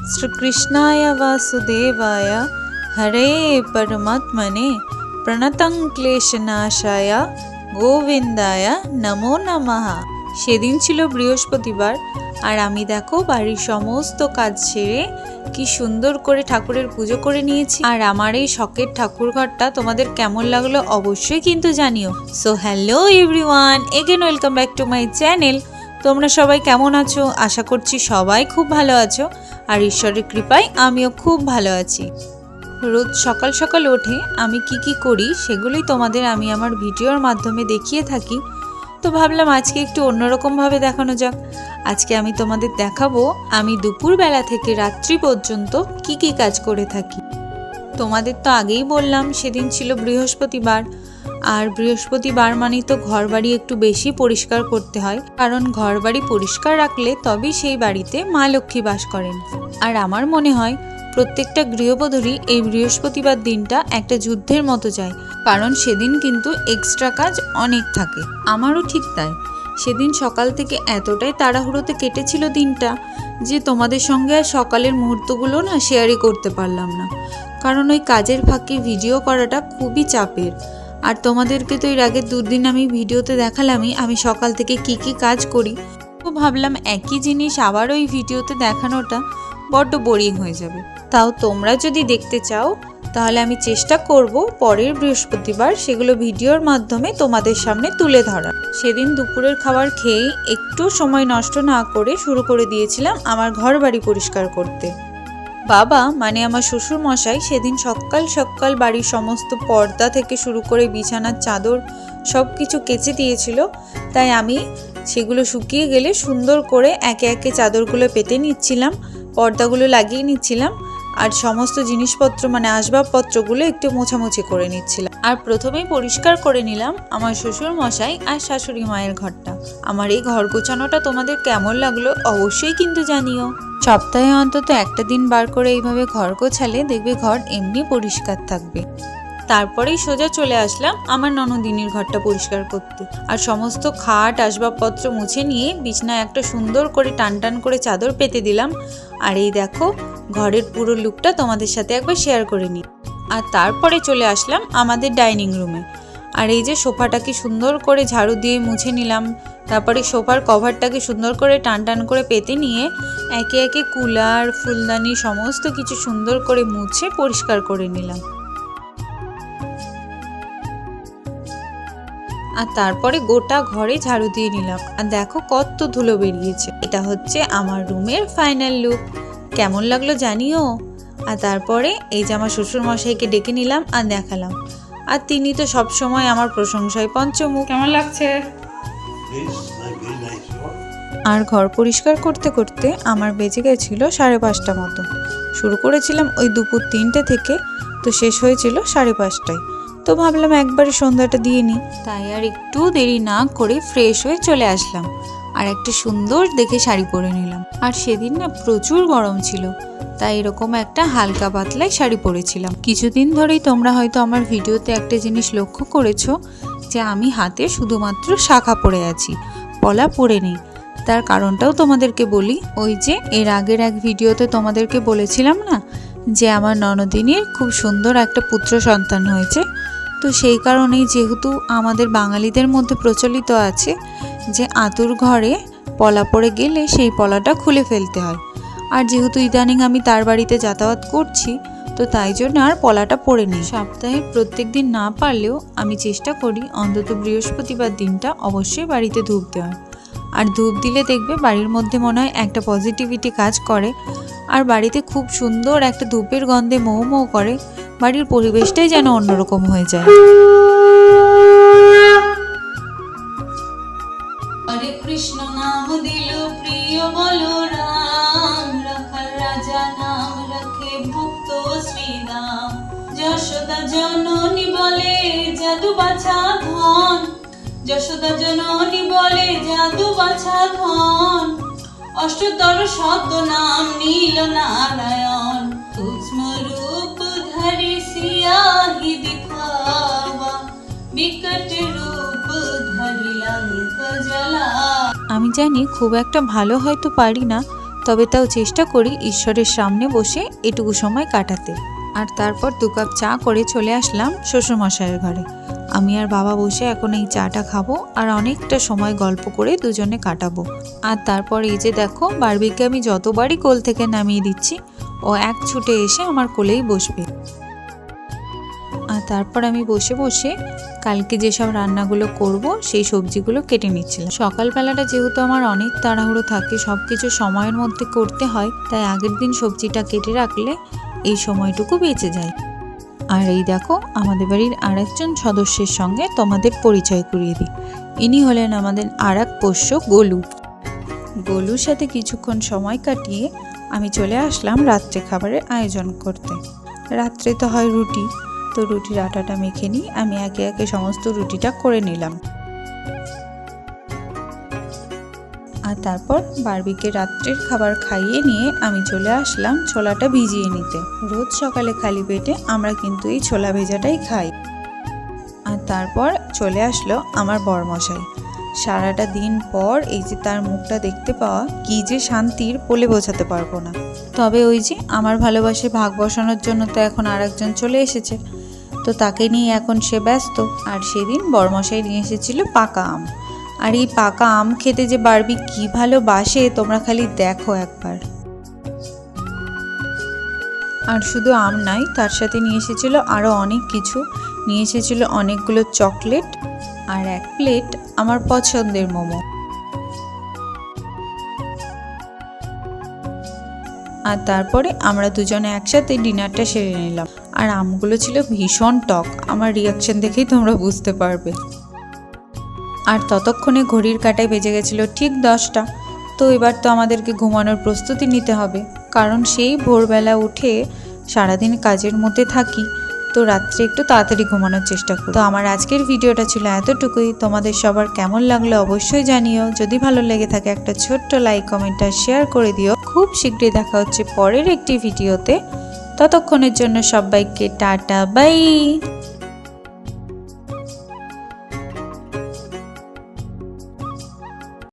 श्रीकृष्णाय वासुदेवाय हरे परमात्मने प्रणतं क्लेशनाशाय गोविंदाय नमो नमः। সেদিন ছিল বৃহস্পতিবার আর আমি দেখো বাড়ির সমস্ত কাজ সেরে কি সুন্দর করে ঠাকুরের পুজো করে নিয়েছি। আর আমার এই শখের ঠাকুর ঘরটা তোমাদের কেমন লাগলো অবশ্যই কিন্তু জানিও। So hello everyone, again welcome back to my channel. তোমরা সবাই কেমন আছো? আশা করছি সবাই খুব ভালো আছো আর ঈশ্বরের কৃপায় আমিও খুব ভালো আছি। রোজ সকাল সকাল উঠে আমি কি করি সেগুলোই তোমাদের আমি আমার ভিডিওর মাধ্যমে দেখিয়ে থাকি। তো ভাবলাম আজকে একটু অন্যরকমভাবে দেখানো যাক। আজকে আমি তোমাদের দেখাবো আমি দুপুরবেলা থেকে রাত্রি পর্যন্ত কি কাজ করে থাকি। তোমাদের তো আগেই বললাম সেদিন ছিল বৃহস্পতিবার, আর বৃহস্পতিবার মানেই তো ঘর বাড়ি একটু বেশি পরিষ্কার করতে হয়, কারণ ঘর বাড়ি পরিষ্কার রাখলে তবেই সেই বাড়িতে মা লক্ষ্মী বাস করেন। আর আমার মনে হয় প্রত্যেকটা গৃহবধূরই এই বৃহস্পতিবার দিনটা একটা যুদ্ধের মতো যায়, কারণ সেদিন কিন্তু এক্সট্রা কাজ অনেক থাকে। আমারও ঠিক তাই। সেদিন সকাল থেকে এতটাই তাড়াহুড়োতে কেটেছিল দিনটা যে তোমাদের সঙ্গে আর সকালের মুহূর্তগুলো না শেয়ারই করতে পারলাম না, কারণ ওই কাজের ফাঁকে ভিডিও করাটা খুবই চাপের। আর তোমাদেরকে তো এর আগের দুদিন আমি ভিডিওতে দেখালামই আমি সকাল থেকে কি কাজ করি। তো ভাবলাম একই জিনিস আবার ওই ভিডিওতে দেখানোটা বড্ড বোরিং হয়ে যাবে। তাও তোমরা যদি দেখতে চাও তাহলে আমি চেষ্টা করব পরের বৃহস্পতিবার সেগুলো ভিডিওর মাধ্যমে তোমাদের সামনে তুলে ধরার। সেদিন দুপুরের খাবার খেয়ে একটু সময় নষ্ট না করে শুরু করে দিয়েছিলাম আমার ঘর বাড়ি পরিষ্কার করতে। বাবা মানে আমার শ্বশুর মশাই সেদিন সকাল সকাল বাড়ির সমস্ত পর্দা থেকে শুরু করে বিছানার চাদর সব কিছু কেচে দিয়েছিল, তাই আমি সেগুলো শুকিয়ে গেলে সুন্দর করে একে একে চাদরগুলো পেতে নিচ্ছিলাম, পর্দাগুলো লাগিয়ে নিচ্ছিলাম, আর সমস্ত জিনিসপত্র মানে আসবাবপত্রগুলো একটু মোছামুছি করে নিচ্ছিলাম। আর প্রথমেই পরিষ্কার করে নিলাম আমার শ্বশুর মশাই আর শাশুড়ি মায়ের ঘরটা। আমার এই ঘর গোছানোটা তোমাদের কেমন লাগলো অবশ্যই কিন্তু জানিও। সপ্তাহে অন্তত একটা দিন বার করে এইভাবে ঘর গোছালে দেখবে ঘর এমনি পরিষ্কার থাকবে। তারপরেই সোজা চলে আসলাম আমার ননদিনীর ঘরটা পরিষ্কার করতে। আর সমস্ত খাট আসবাবপত্র মুছে নিয়ে বিছনায় একটা সুন্দর করে টান করে চাদর পেতে দিলাম। আর এই দেখো ঘরের পুরো লুকটা তোমাদের সাথে একবার শেয়ার করে নিই। আর তারপরে চলে আসলাম আমাদের ডাইনিং রুমে। আর এই যে সোফাটাকে সুন্দর করে ঝাড়ু দিয়ে মুছে নিলাম, তারপরে সোফার কভারটাকে সুন্দর করে টান করে পেতে নিয়ে একে একে কুলার ফুলদানি সমস্ত কিছু সুন্দর করে মুছে পরিষ্কার করে নিলাম। আর তারপরে গোটা ঘরে ঝাড়ু দিয়ে নিলাম। আর দেখো কত ধুলো বেরিয়েছে। এটা হচ্ছে আমার রুমের ফাইনাল লুক। কেমন লাগলো জানিও। আর তারপরে এই যে আমার শ্বশুর মশাইকে ডেকে নিলাম আর দেখালাম, আর তিনি তো সবসময় আমার প্রশংসায় পঞ্চমুখ। কেমন লাগছে? আর ঘর পরিষ্কার করতে করতে আমার বেজে গেছিল 5:30 মতো। শুরু করেছিলাম ওই দুপুর 3টে থেকে, তো শেষ হয়েছিল 5:30টায়। তো ভাবলাম একবারে সন্ধ্যাটা দিয়ে নিই, তাই আর একটু দেরি না করে ফ্রেশ হয়ে চলে আসলাম আর একটা সুন্দর দেখে শাড়ি পরে নিলাম। আর সেদিন না প্রচুর গরম ছিল, তাই এরকম একটা হালকা পাতলায় শাড়ি পরেছিলাম। কিছুদিন ধরেই তোমরা হয়তো আমার ভিডিওতে একটা জিনিস লক্ষ্য করেছো যে আমি হাতে শুধুমাত্র শাখা পরে আছি, পলা পরে নেই। তার কারণটাও তোমাদেরকে বলি। ওই যে এর আগের এক ভিডিওতে তোমাদেরকে বলেছিলাম না যে আমার ননদিনীর খুব সুন্দর একটা পুত্র সন্তান হয়েছে, তো সেই কারণেই যেহেতু আমাদের বাঙালিদের মধ্যে প্রচলিত আছে যে আতুর ঘরে পলা পড়ে গেলে সেই পলাটা খুলে ফেলতে হয়। আর যেহেতু ইদানিং আমি তার বাড়িতে যাতায়াত করছি, তো তাই জন্য আর পলাটা পড়ে নেই। সপ্তাহে প্রত্যেক দিন না পারলেও আমি চেষ্টা করি অন্তত বৃহস্পতিবার দিনটা অবশ্যই বাড়িতে ধূপ দেওয়ার। আর ধূপ দিলে দেখবে বাড়ির মধ্যে মনে হয় একটা পজিটিভিটি কাজ করে, আর বাড়িতে খুব সুন্দর একটা ধূপের গন্ধে মৌ করে, বাড়ির পরিবেশটাই যেন অন্যরকম হয়ে যায়। হরে কৃষ্ণ নাম দিল প্রিয় বলরাম, রাখাল রাজা নাম রাখে ভক্ত শ্রীরাম। যশোদা জননী বলে জাদু বাছা ধন, যশোদা জননী বলে জাদু বাছা ধন। অষ্টতর শব্দ নাম নীল নারায়ণ, সূক্ষ্ম রূপ ধরে সিয়াহি দিখাওয়া, বিকট রূপ ধরি লঙ্ক জ্বালা। আমি জানি খুব একটা ভালো হয়তো পারি না, তবে তাও চেষ্টা করি ঈশ্বরের সামনে বসে এটুকু সময় কাটাতে। আর তারপর 2 কাপ চা করে চলে আসলাম শ্বশুরমশাইয়ের ঘরে। আমি আর বাবা বসে এখন এই চাটা খাবো আর অনেকটা সময় গল্প করে দুজনে কাটাবো। আর তারপর এই যে দেখো, বারবিকে আমি যতবারই কোল থেকে নামিয়ে দিচ্ছি ও এক ছুটে এসে আমার কোলেই বসবে। আর তারপর আমি বসে বসে কালকে যেসব রান্নাগুলো করব সেই সবজিগুলো কেটে নিচ্ছিলাম। সকালবেলাটা যেহেতু আমার অনেক তাড়াহুড়ো থাকে, সব কিছু সময়ের মধ্যে করতে হয়, তাই আগের দিন সবজিটা কেটে রাখলে এই সময়টুকু বেঁচে যায়। আর এই দেখো, আমাদের বাড়ির আরেকজন সদস্যের সঙ্গে তোমাদের পরিচয় করিয়ে দিই। ইনি হলেন আমাদের আরেক পোষ্য গোলু। গোলুর সাথে কিছুক্ষণ সময় কাটিয়ে আমি চলে আসলাম রাত্রে খাবারের আয়োজন করতে। রাত্রে তো হয় রুটি, তো রুটির আটাটা মেখে নিই। আমি একে একে সমস্ত রুটিটা করে নিলাম। আর তারপর বারবিকে রাত্রের খাবার খাইয়ে নিয়ে আমি চলে আসলাম ছোলাটা ভিজিয়ে নিতে। রোজ সকালে খালি পেটে আমরা কিন্তু এই ছোলা ভেজাটাই খাই। আর তারপর চলে আসলো আমার বরমশাই। সারাটা দিন পর এই যে তার মুখটা দেখতে পাওয়া, কি যে শান্তির বলে বোঝাতে পারবো না। তবে ওই যে আমার ভালোবাসে ভাগ বসানোর জন্য তো এখন আরেকজন চলে এসেছে, তো তাকে নিয়ে এখন সে ব্যস্ত। আর সেদিন বরমশাই নিয়ে এসেছিল পাকা আম। আর এই পাকা আম খেতে যে বারবি কি ভালোবাসে তোমরা খালি দেখো একবার। আর শুধু আম নাই, তার সাথে নিয়ে এসেছিল আরও অনেক কিছু। নিয়ে এসেছিল অনেকগুলো চকলেট আর 1 প্লেট আমার পছন্দের মোমো। আর তারপরে আমরা দুজনে একসাথে ডিনারটা সেরে নিলাম। আর আমগুলো ছিল ভীষণ টক, আমার রিয়াকশন দেখেই তোমরা বুঝতে পারবে। আর ততক্ষণে ঘড়ির কাঁটায় বেজে গেছিলো ঠিক 10টা। তো এবার তো আমাদেরকে ঘুমানোর প্রস্তুতি নিতে হবে, কারণ সেই ভোরবেলা উঠে সারাদিন কাজের মধ্যে থাকি, তো রাত্রে একটু তাড়াতাড়ি ঘুমানোর চেষ্টা করি। তো আমার আজকের ভিডিওটা ছিল এতটুকুই। তোমাদের সবার কেমন লাগলো অবশ্যই জানিও। যদি ভালো লেগে থাকে একটা ছোট্ট লাইক, কমেন্ট আর শেয়ার করে দিও। খুব শীঘ্রই দেখা হচ্ছে পরের একটি ভিডিওতে। ততক্ষণের জন্য সবাইকে টাটা, বাই।